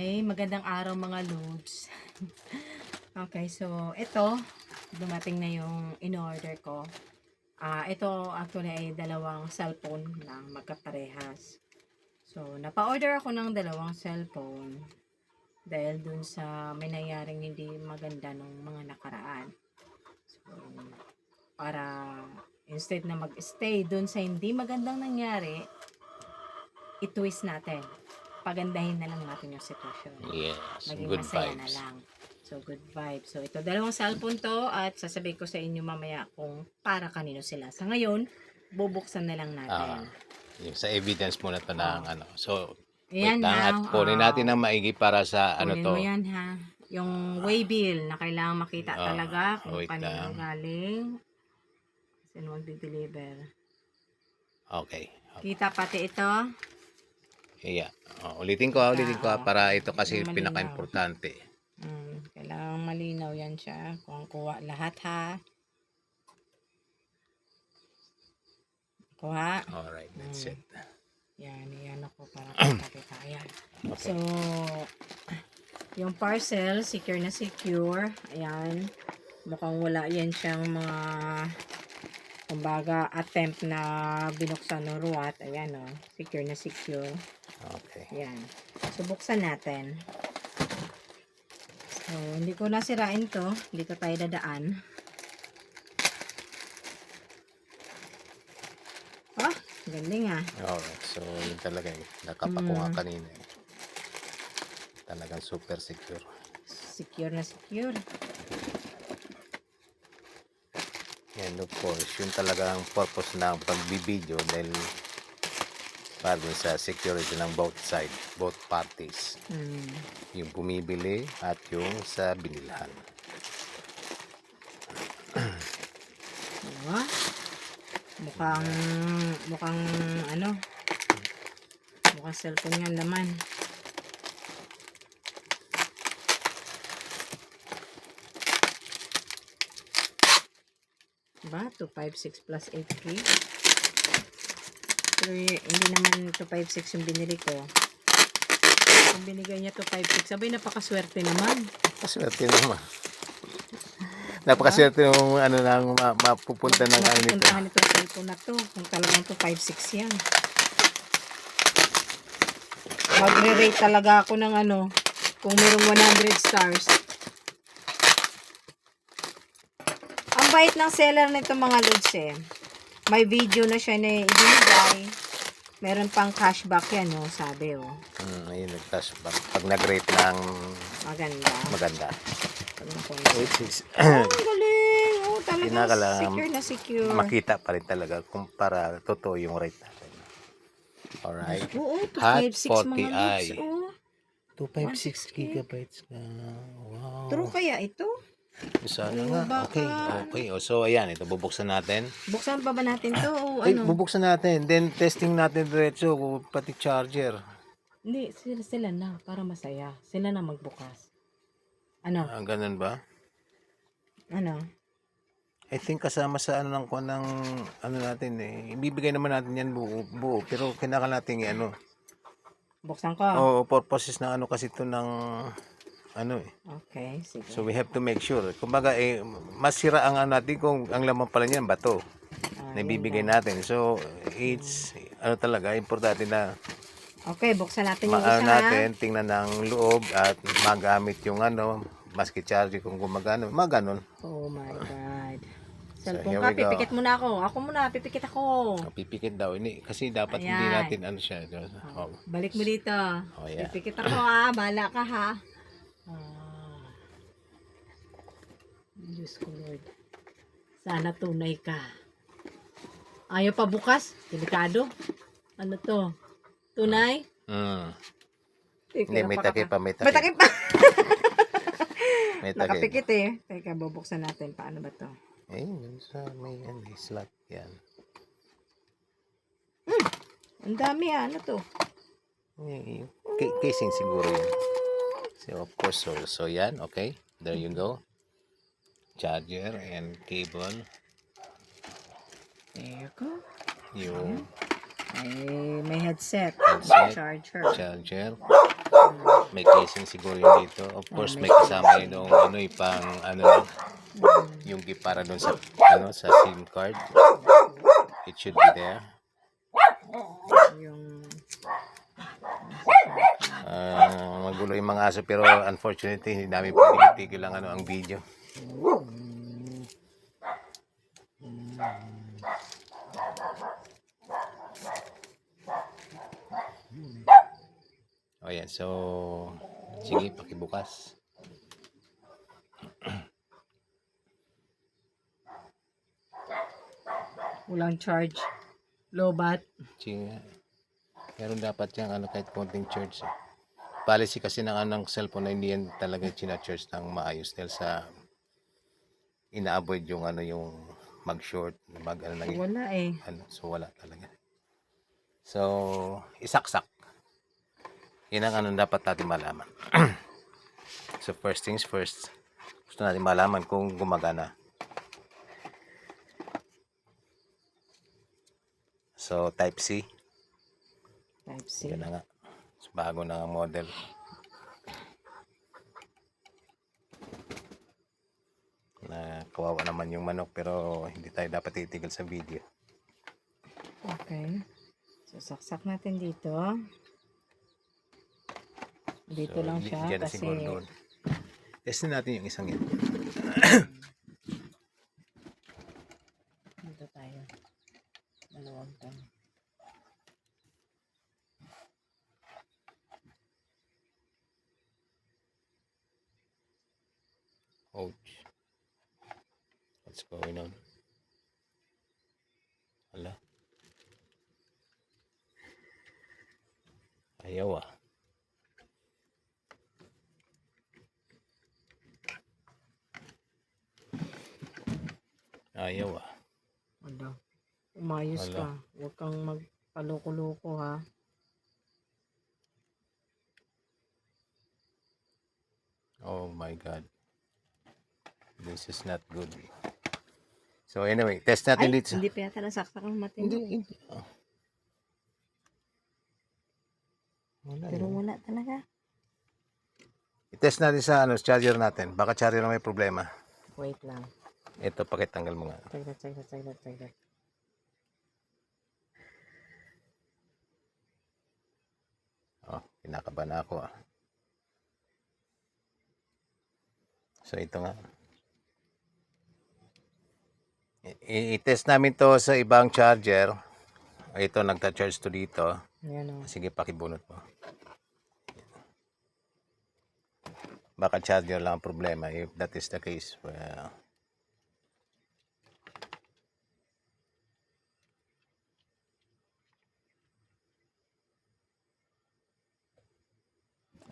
Ay, magandang araw mga loads. Okay, so ito, dumating na yung in-order ko. Ito actually ay dalawang cellphone na magkaparehas. So, napa-order ako ng dalawang cellphone dahil dun sa may nangyaring hindi maganda nung mga nakaraan. So, para instead na mag-stay dun sa hindi magandang nangyari, i-twist natin. Pagandahin na lang natin yung sitwasyon. Yes, Maging good masaya na vibes. lang. So, good vibes. So, ito, dalawang cellphone to at sasabihin ko sa inyo mamaya kung para kanino sila. Sa ngayon, bubuksan na lang natin. Yung sa evidence muna to ng ano. So, wait Ayan lang at kunin natin ng maigi para sa ano kunin to. mo yan ha. Yung waybill na kailangan makita talaga kung wait kanino lang. galing. Sino magdi-deliver. Okay. Kita pati ito. Yeah. Ulitin ko para ito kasi yung malinaw. pinaka-importante. Kailangan malinaw yan siya. Kung kuha lahat ha. Kuha. Alright, that's it. Yan ako para kita. Ayan. Okay. So, yung parcel, secure na secure. Ayan. Mukhang wala yan siyang mga kumbaga attempt na binuksan ng ruwat. Ayan o. Secure na secure. Okay. Ayan. So, buksan natin. So, hindi ko nasirain to. Dito tayo dadaan. Galing ah. Alright. So, yun talaga eh. Nakapak ko nga kanina eh. Talagang super secure. Secure na secure. And of course, yun talagang purpose ng pagbibideo dahil para sa security ng both side, both parties. Yung bumibili at yung sa binilhan. Diba? Mukhang ano, mukhang cellphone nga naman. Diba? 256 plus 8K. Pero hindi naman 256 yung binili ko. Kung binigay niya 256, sabay napakaswerte naman. Paswerte naman. Napakaswerte yung ano nang mapupunta ng ano nito. Mapupuntahan itong cellphone na to. Kung talagang 256 yan. Magre-rate talaga ako ng ano, kung merong 100 stars. Ang bait ng seller nito mga lods eh. May video na siya na ibinigay. Meron pang cashback yan, no? Sabi, oh. Ayun, nag-cashback. Pag nag-rate ng maganda. Which is, ang galing. Oh, talaga lang, secure na secure. makita pa rin talaga kung para totoo yung rate natin. Alright. Oo, Hot 256 mga 40i. lods, oh. 256 gigabytes ka. Wow. True kaya ito? Sana nga. Okay. So, ayan. Ito, bubuksan natin. Buksan pa ba natin to? O Ay, ano? bubuksan natin. Then, testing natin diretso. Pati charger. Hindi, sila na. Para masaya. Sila na magbukas. Ano? Ganun ba? Ano? I think kasama sa ano ng ano natin eh. Ibibigay naman natin yan buo. Pero kinakailangan natin ano. Buksan ko. Oo, purposes na ano kasi ito ng ano eh. Okay, sige. So we have to make sure. Kumbaga eh, masira ang ano natin kung ang laman pala niyan bato. Na ibibigay natin. So it's ano talaga, importante na okay, buksan natin yung maano isa. natin, tingnan ng loob at magamit yung ano, maski charger kung gumagano, maganon. Oh my God. So, Cellphone here ka, we go. pipikit muna ako. Ako muna, pipikit ako. Pipikit daw ini kasi dapat hindi Ayan. natin ano siya. Oh. Balik mo dito. Oh, yeah. Pipikit ako ha. Bahala ka ha. Diyos ko Lord. Sana tunay ka. Ayaw pa bukas? Delikado. Ano to? Tunay? Hindi, may takip pa, may May takip. takip pa. May takip. Nakapikit eh. Teka, bubuksan natin. Paano ba to? Eh, yun sa may slot yan. Ang dami ah. Ano to? Eh, casing siguro yun. So, of course, so yan, okay. There you go. Charger and cable. There you go. Yung Ay, may headset. Headset. Charger. charger. may casing siguro yung dito. Of course, may kasama yun yung ano, pang ano, yung gift para doon sa ano, sa SIM card. It should be there. Yung Magulo yung mga aso pero unfortunately hindi namin pwedeng itigil ang ano, ang video. O yan, so sige, pakibukas. walang charge. Low bat. Sige. Pero dapat yung ano, kahit konting charge. Policy kasi ng anong cellphone na hindi yan talaga charge ng maayos dahil sa ina-avoid yung ano, yung mag-short, ano lang yun. Wala eh. Ano, so wala talaga. So, isaksak. Yan ang ano dapat natin malaman. So, first things first. Gusto natin malaman kung gumagana. So, Type C. Type C. Yan na nga. So, bago na ang model. Na kawawa naman yung manok pero hindi tayo dapat titigil sa video. Okay. So, saksak natin dito. Dito So, lang siya dyan na kasi siguro doon. Testin natin yung isang yun. dito tayo. Dalawang tan. Ouch. What's going on? Hala. Ayaw ah. Ayaw ah. Wala. Umayos Wala. ka. Huwag kang magpaloko-loko ha. Oh my God. This is not good. So anyway, test natin Ay, dito. hindi pa yata nasaksak ang matindi. Hindi. Oh. Wala Pero yun. wala talaga. I-test natin sa ano, charger natin. Baka charger na may problema. Wait lang. Ito, pakitanggal mo nga. Saglit. Oh, kinakabahan na ako ah. So ito nga. I-test namin to sa ibang charger. Ito, nagta-charge to dito. Ayan o. Sige, pakibunot mo. Baka charger lang ang problema. If that is the case, well,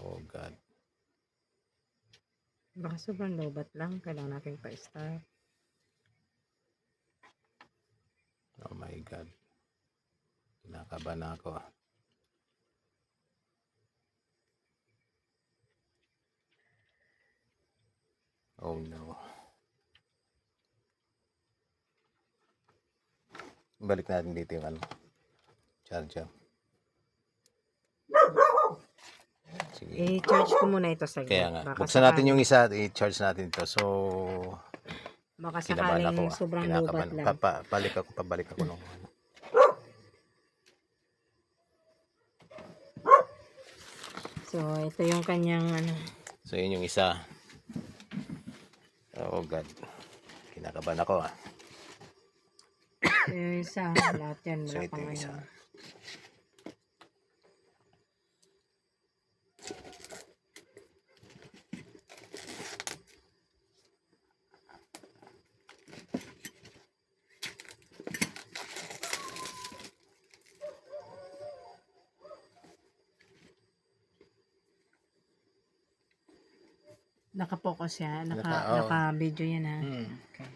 oh God. Baka sobrang lobat lang. Kailangan natin pa-start. Oh my God. Kinakabahan na ako ah. Oh no. Balik natin dito yung ano, charger. Sige. I-charge ko muna ito saglit. Kaya nga. Baka Buksan natin yung isa, i-charge natin ito. So, baka kinabahan ako sakaling ah. sobrang Kinakabahan. lobat lang. Pabalik ako nung ano. So, ito yung kanyang ano. So, yun yung isa. Oh God. Kinakabahan ako ah. Ito yung isa. Lahat yan. So, Wala ito pang yung isa. ano. Naka-focus yan. Oo. Naka-video yan ha. Okay.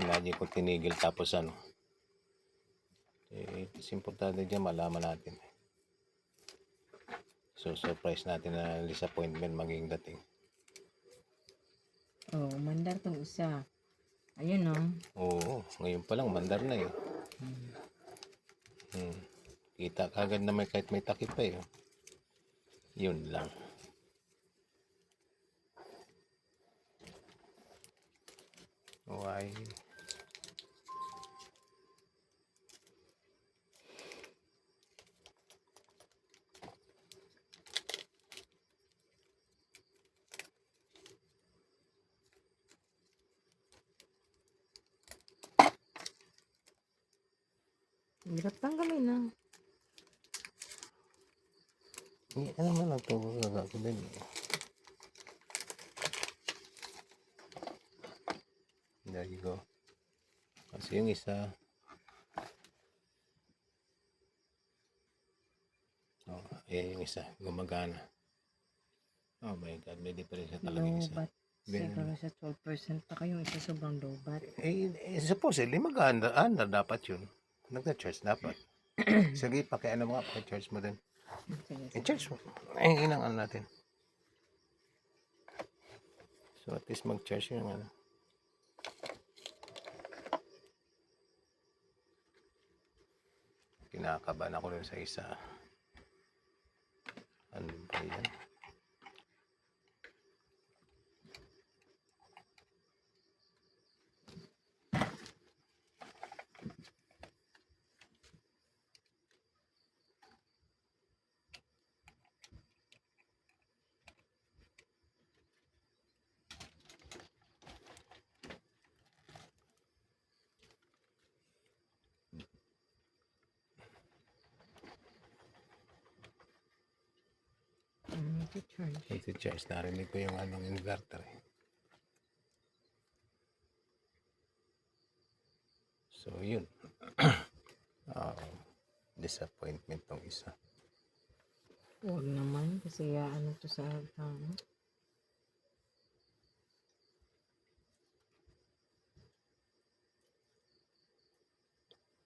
Imagine kung tinigil tapos ano. It's importante dyan malaman natin. So, surprise natin na disappointment maging dating. Oh, mandar tong isa. Ayun oh. Oo, ngayon pa lang, mandar na yun. Kita kagad na kahit may takip pa yun. Yun lang. Why? Hirap tanggalin na. Ano man lang ito gagawin. There you go. Kasi yung isa, yung isa, gumagana. Oh my God, may difference talaga yung isa. Lobat. Siguro sa 12% pa kayong isa sobrang lobat. Supposedly, mag-under dapat yun. Nag-charge dapat. Sige, pakiano mo nga, paki-charge mo din. Sige. I-charge mo. Ay, inangan natin. So, at least mag-charge yung ano. Kinakabahan ako rin sa isa. Ano ba yan? Charge. Iti-charge. Narinig ko yung anong inverter. So, yun. Disappointment tong isa. Huwag naman kasi ano to sa tama.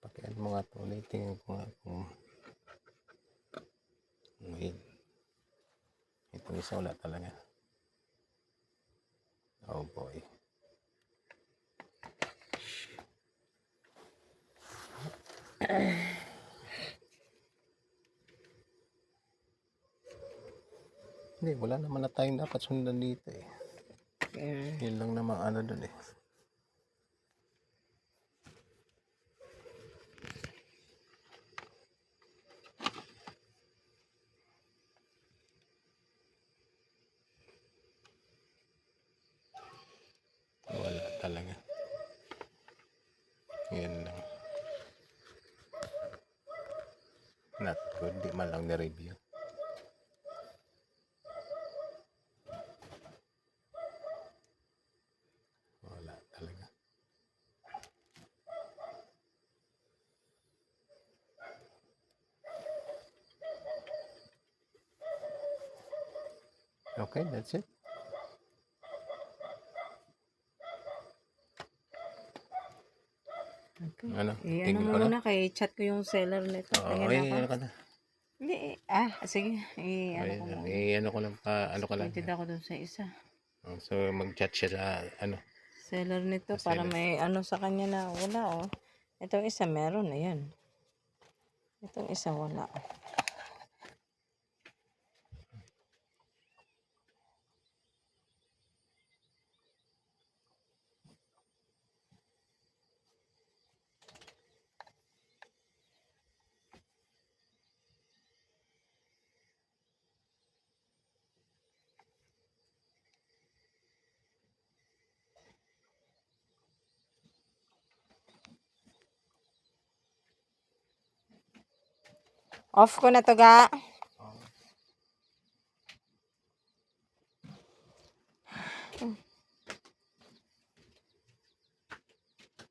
Pakiano mo nga ito. Tingin ko nga kung ngayon. Itong isa wala talaga. Oh boy. Hindi, wala naman na tayong dapat sundan dito eh. Yun lang naman ano dun eh. Wala talaga. Yun lang. Not good. Di man lang na-review. Wala talaga. Okay, that's it. Okay. Ano? Ano Tingin mo ko na. muna kay chat ko yung seller nito. Oo, Tingnan ako. ano ka na. Hindi, sige. Ano ko lang. Ano ko lang pa, ano ka lang. Excited ako dun sa isa. So, mag-chat siya sa, ano. Seller nito Sa para seller. may ano sa kanya na wala oh. Itong isa meron na yan. Itong isa wala. Off ko na to ga.